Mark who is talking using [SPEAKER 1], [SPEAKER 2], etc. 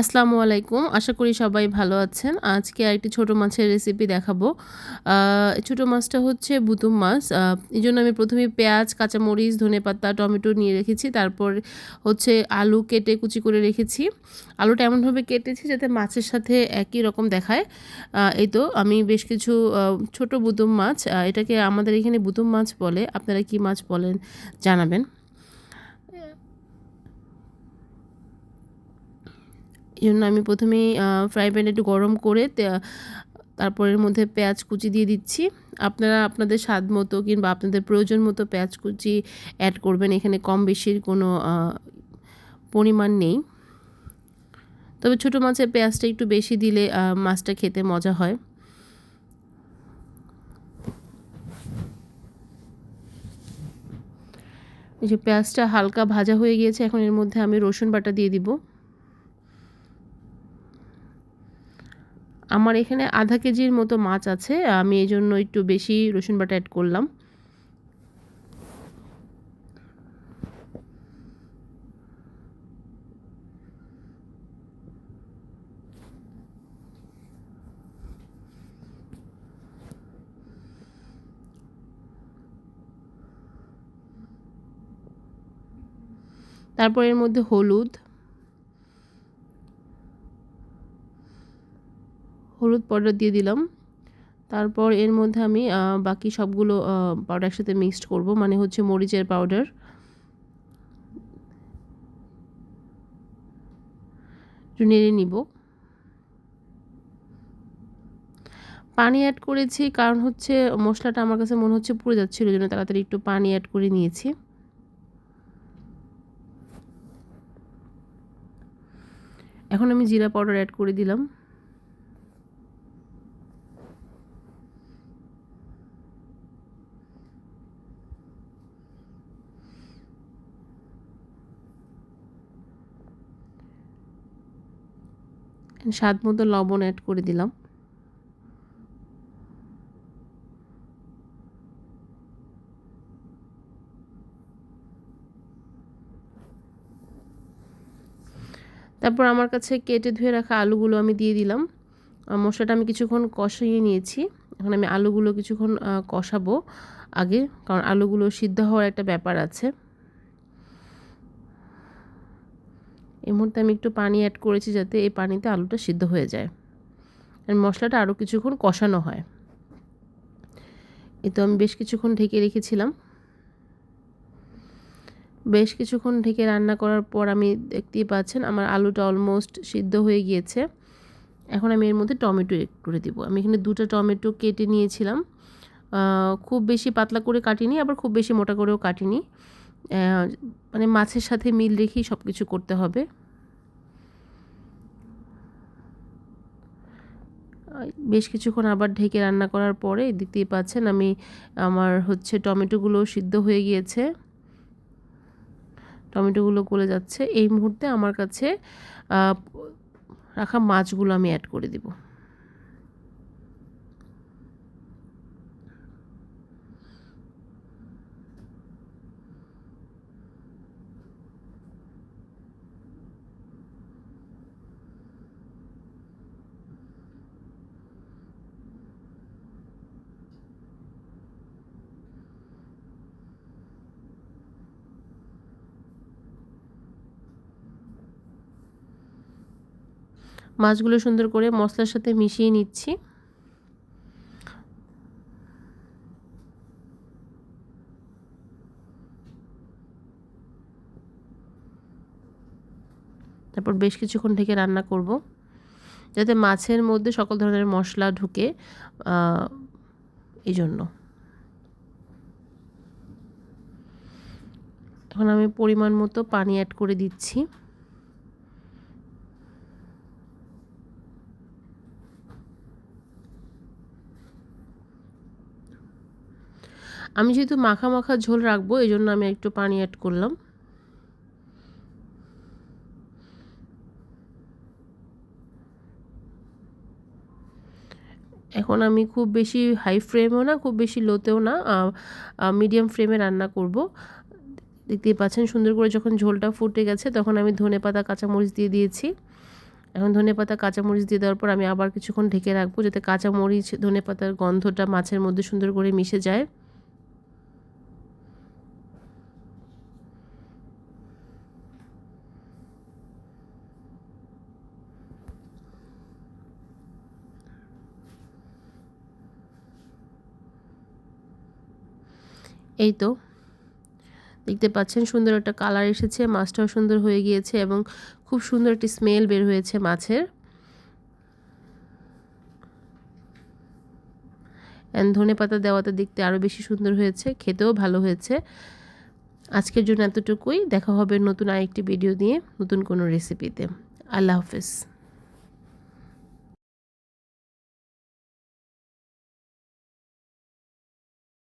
[SPEAKER 1] আসসালামু আলাইকুম। আশা করি সবাই ভালো আছেন। আজকে আরেকটি ছোট মাছের রেসিপি দেখাবো। ছোট মাছটা হচ্ছে বুতুম মাছ। এজন্য আমি ১ম এ পেঁয়াজ, কাঁচামরিচ, ধনেপাতা, টমেটো নিয়ে রেখেছি। তারপর হচ্ছে আলু কেটে কুচি করে রেখেছি। আলুটা এমনভাবে কেটেছি যাতে মাছের সাথে একই রকম দেখায়। এই তো আমি বেশ কিছু ছোট বুতুম মাছ, এটাকে আমাদের এখানে বুতুম মাছ বলে। আপনারা কি মাছ বলেন জানাবেন। এজন্য আমি ১ম এই ফ্রাই প্যানে একটু গরম করে তারপর এর মধ্যে পেঁয়াজ কুচি দিয়ে দিচ্ছি। আপনারা আপনাদের স্বাদ মতো কিংবা আপনাদের প্রয়োজন মতো পেঁয়াজ কুচি অ্যাড করবেন। এখানে কম বেশির কোনো পরিমাণ নেই। তবে ছোট মাছের পেঁয়াজটা একটু বেশি দিলে মাছটা খেতে মজা হয়। এই যে পেঁয়াজটা হালকা ভাজা হয়ে গিয়েছে, এখন এর মধ্যে আমি রসুন বাটা দিয়ে দিব। আমার এখানে আধা কেজির মতো মাছ আছে। আমি এজন্য একটু বেশি রসুন বাটা অ্যাড করলাম। তারপর এর মধ্যে হলুদ পাউডার দিয়ে দিলাম। তারপর এর মধ্যে আমি বাকি সবগুলো পাউডার একসাথে মিক্সড করব, মানে হচ্ছে মরিচের পাউডার, একটু নেড়ে নিব। পানি অ্যাড করেছি কারণ হচ্ছে মশলাটা আমার কাছে মনে হচ্ছে পুড়ে যাচ্ছিল, ওই জন্য তাড়াতাড়ি একটু পানি অ্যাড করে নিয়েছি। এখন আমি জিরা পাউডার অ্যাড করে দিলাম। স্বাদ মতো লবণ অ্যাড করে দিলাম। তারপর আমার কাছে কেটে ধুয়ে রাখা আলুগুলো আমি দিয়ে দিলাম। মশলাটা আমি কিছুক্ষণ কষিয়ে নিয়েছি। এখন আমি আলুগুলো কিছুক্ষণ কষাবো আগে, কারণ আলুগুলো সিদ্ধ হওয়ার একটা ব্যাপার আছে। এই মুহূর্তে আমি একটু পানি অ্যাড করেছি যাতে এই পানিতে আলুটা সিদ্ধ হয়ে যায় আর মশলাটা আরও কিছুক্ষণ কষানো হয়। এই তো আমি বেশ কিছুক্ষণ ঢেকে রেখেছিলাম। বেশ কিছুক্ষণ ঢেকে রান্না করার পর আমি দেখতেই পাচ্ছেন আমার আলুটা অলমোস্ট সিদ্ধ হয়ে গিয়েছে। এখন আমি এর মধ্যে টমেটো এড করে দিব। আমি এখানে 2টা টমেটো কেটে নিয়েছিলাম। খুব বেশি পাতলা করে কাটিনি, আবার খুব বেশি মোটা করেও কাটিনি। মানে মাছের সাথে মিল রেখেই সব কিছু করতে হবে। বেশ কিছুক্ষণ আবার ঢেকে রান্না করার পরে দেখতেই পাচ্ছেন আমার হচ্ছে টমেটোগুলো সিদ্ধ হয়ে গিয়েছে, টমেটোগুলো গলে যাচ্ছে। এই মুহূর্তে আমার কাছে রাখা মাছগুলো আমি অ্যাড করে দিব। মাছগুলো সুন্দর করে মশলার সাথে মিশিয়ে নিচ্ছি। তারপর বেশ কিছুক্ষণ ঢেকে রান্না করব যাতে মাছের মধ্যে সকল ধরনের মশলা ঢুকে, এই জন্য। এখন আমি পরিমাণ মতো পানি অ্যাড করে দিচ্ছি। আমি যেহেতু মাখা মাখা ঝোল রাখবো, এই জন্য আমি একটু পানি অ্যাড করলাম। এখন আমি খুব বেশি হাই ফ্লেমেও না, খুব বেশি লোতেও না, মিডিয়াম ফ্লেমে রান্না করব। দেখতেই পাচ্ছেন সুন্দর করে যখন ঝোলটা ফুটে গেছে তখন আমি ধনেপাতা কাঁচামরিচ দিয়ে দিয়েছি। এখন ধনেপাতা কাঁচামরিচ দিয়ে দেওয়ার পর আমি আবার কিছুক্ষণ ঢেকে রাখবো, যাতে কাঁচামরিচ ধনেপাতার গন্ধটা মাছের মধ্যে সুন্দর করে মিশে যায়। এই তো দেখতে পাচ্ছেন সুন্দর একটা কালার এসেছে, মাছটাও সুন্দর হয়ে গিয়েছে এবং খুব সুন্দর একটি স্মেল বের হয়েছে মাছের। ধনেপাতা দেওয়াতে দেখতে আরও বেশি সুন্দর হয়েছে, খেতেও ভালো হয়েছে। আজকের জন্য এতটুকুই। দেখা হবে নতুন আরেকটি ভিডিও নিয়ে, নতুন কোনো রেসিপিতে। আল্লাহ হাফেজ।